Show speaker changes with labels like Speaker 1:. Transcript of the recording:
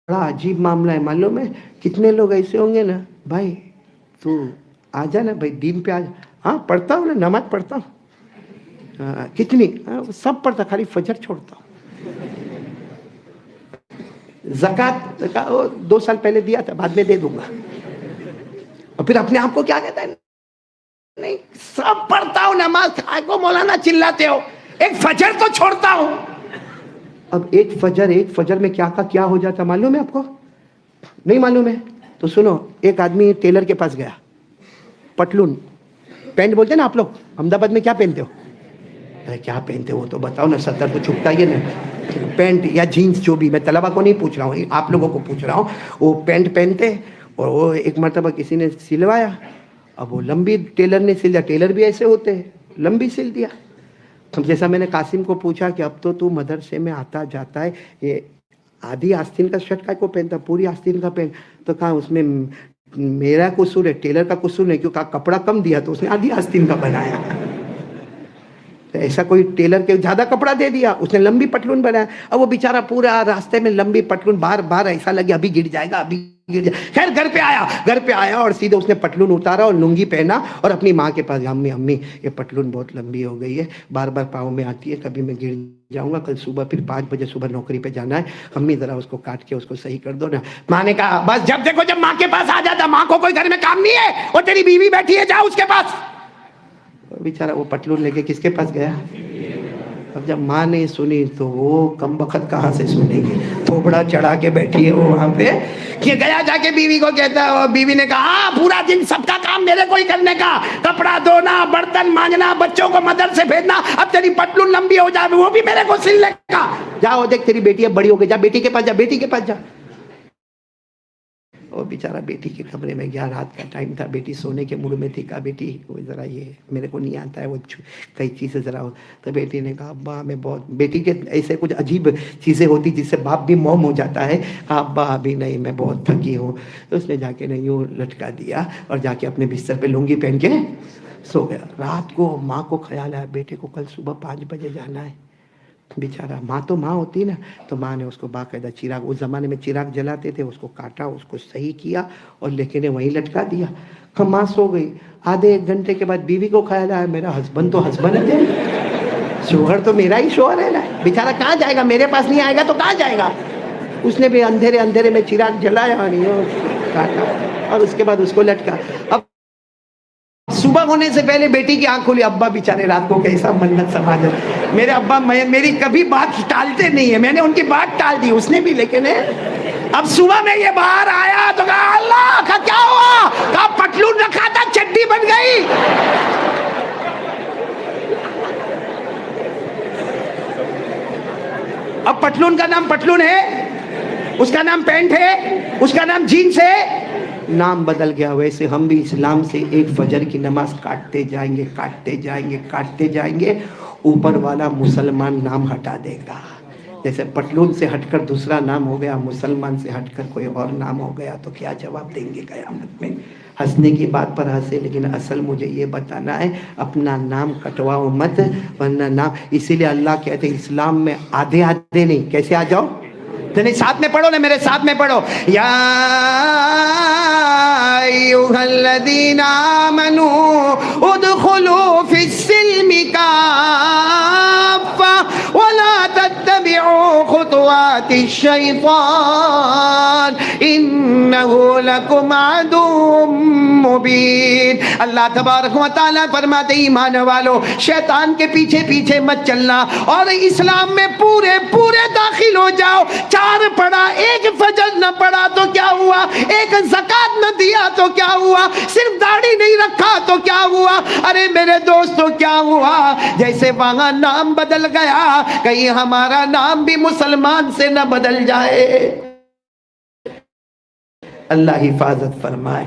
Speaker 1: बड़ा अजीब मामला है मालूम है। कितने लोग ऐसे होंगे ना, भाई तू आ जा ना भाई, दीन पे आ जा। हाँ पढ़ता हूँ ना, नमाज पढ़ता हूँ। कितनी? सब पढ़ता, खाली फजर छोड़ता हूँ। ज़कात वो 2 साल पहले दिया था, बाद में दे दूंगा। और फिर अपने आप को क्या कहता है, नहीं सब पढ़ता हूँ नमाज, काय को मौलाना चिल्लाते हो, एक फजर तो छोड़ता हूँ। अब एक फजर में क्या का क्या हो जाता मालूम है आपको? नहीं मालूम है तो सुनो। एक आदमी टेलर के पास गया, पटलून पैंट बोलते ना आप लोग, अहमदाबाद में क्या पहनते हो? अरे क्या पहनते हो तो बताओ ना, सत्तर तो छुपता ही है ना। पैंट या जीन्स जो भी, मैं तलबा को नहीं पूछ रहा हूँ, आप लोगों को पूछ रहा हूँ। वो पैंट पहनते, और वो एक मरतबा किसी ने सिलवाया। अब वो लंबी टेलर ने सिल दिया, टेलर भी ऐसे होते हैं, लंबी सिल दिया। जैसा मैंने कासिम को पूछा कि अब तो तू मदरसे में आता जाता है, ये आधी आस्तीन का शर्ट काय को पहनता, पूरी आस्तीन का पहन। तो कहा उसमें मेरा कसूर है, टेलर का कसूर नहीं, क्यों? कहा कपड़ा कम दिया तो उसने आधी आस्तीन का बनाया। तो ऐसा कोई टेलर के ज्यादा कपड़ा दे दिया, उसने लंबी पटलून बनाया। अब वो बेचारा पूरा रास्ते में लंबी पटलून, बार बार ऐसा लगे अभी गिर जाएगा, अभी गिर जाए। खैर घर पे आया और सीधे उसने पटलून उतारा और लुंगी पहना और अपनी माँ के पास गया। अम्मी अम्मी ये पटलून बहुत लंबी हो गई है, बार बार पाँव में आती है, कभी मैं गिर जाऊंगा, कल सुबह फिर 5 बजे सुबह नौकरी पे जाना है, अम्मी जरा उसको काट के उसको सही कर दो ना। माँ ने कहा बस जब देखो जब माँ के पास आ जाता, माँ को कोई घर में काम नहीं है, और तेरी बीवी बैठी है, जाओ उसके पास। बेचारा वो पटलून लेके किसके पास गया? अब जब माँ ने सुनी तो वो कम बखत कहाँ से सुनेगी, थोबड़ा चढ़ा के बैठी है वो वहां पे। कि गया जाके बीवी को कहता है, और बीवी ने कहा पूरा दिन सबका काम मेरे को ही करने का, कपड़ा धोना, बर्तन मांजना, बच्चों को मदरसे भेजना, अब तेरी पटलून लंबी हो जाए वो भी मेरे को सिलने का। जाओ देख तेरी बेटी अब बड़ी हो गई, जा बेटी के पास जा, बेटी के पास जा। और बेचारा बेटी के कमरे में गया, रात का टाइम था, बेटी सोने के मूड में थी। कहा बेटी वो ज़रा ये मेरे को नहीं आता है वो कई चीज़ें ज़रा हो। तो बेटी ने कहा अब्बा मैं बहुत, बेटी के ऐसे कुछ अजीब चीज़ें होती जिससे बाप भी मौम हो जाता है। कहा अब्बा अभी नहीं, मैं बहुत थकी हूँ। तो उसने जाके नहीं यूँ लटका दिया और जाके अपने बिस्तर पर लुंगी पहन के सो गया। रात को माँ को ख्याल आया बेटे को कल सुबह 5 बजे जाना है। बेचारा माँ तो माँ होती ना, तो माँ ने उसको बाकायदा चिराग, उस जमाने में चिराग जलाते थे, उसको काटा, उसको सही किया और लेके ने वहीं लटका दिया। माँ सो गई। आधे 1 घंटे के बाद बीवी को ख्याल आया मेरा हस्बैंड तो हस्बैंड है, शोहर तो मेरा ही शोहर है ना, बेचारा कहाँ जाएगा, मेरे पास नहीं आएगा तो कहाँ जाएगा। उसने भी अंधेरे अंधेरे में चिराग जलाया और काटा और उसके बाद उसको लटका। अब सुबह होने से पहले बेटी की आंख खुली, अब्बा बेचारे रात को कैसा मन्नत समाज है। मेरे अब्बा मेरी कभी बात टालते नहीं है, मैंने उनकी बात टाल दी, उसने भी, लेकिन अब सुबह में ये बाहर आया तो कहा अल्लाह का क्या हुआ? कहा पटलून रखा था चड्डी बन गई। अब पटलून का नाम पटलून है, उसका नाम पैंट है, उसका नाम जीन्स है, नाम बदल गया। वैसे हम भी इस्लाम से एक फजर की नमाज काटते जाएंगे, काटते जाएंगे, काटते जाएंगे, ऊपर वाला मुसलमान नाम हटा देगा। जैसे पटलून से हटकर दूसरा नाम हो गया, मुसलमान से हटकर कोई और नाम हो गया, तो क्या जवाब देंगे कयामत में? हंसने की बात पर हंसे, लेकिन असल मुझे ये बताना है अपना नाम कटवाओ मत, वरना नाम। इसीलिए अल्लाह कहते हैं इस्लाम में आधे आधे नहीं, कैसे आ जाओ? नहीं साथ में पढ़ो ना, मेरे साथ में पढ़ो, या अय्युहल्लज़ीना आमनू उदखुलू फिस्सिल्मि काफ़्फ़ा वला तत्तबिउ खुतवातिश शैतान इन्नहु लकुम अदुव्वुम मुबीन। अल्लाह तबारक व तआला फरमाते ईमान वालों, शैतान के पीछे पीछे मत चलना और इस्लाम में पूरे पूरे दाखिल हो जाओ। 4 पढ़ा, 1 फजर न पढ़ा तो क्या हुआ? 1 ज़कात न दिया तो क्या हुआ? सिर्फ दाढ़ी नहीं रखा तो क्या हुआ? अरे मेरे दोस्तों क्या हुआ? जैसे वहां नाम बदल गया, कहीं हमारा नाम भी मुसलमान से न बदल जाए। अल्लाह हिफाजत फरमाए।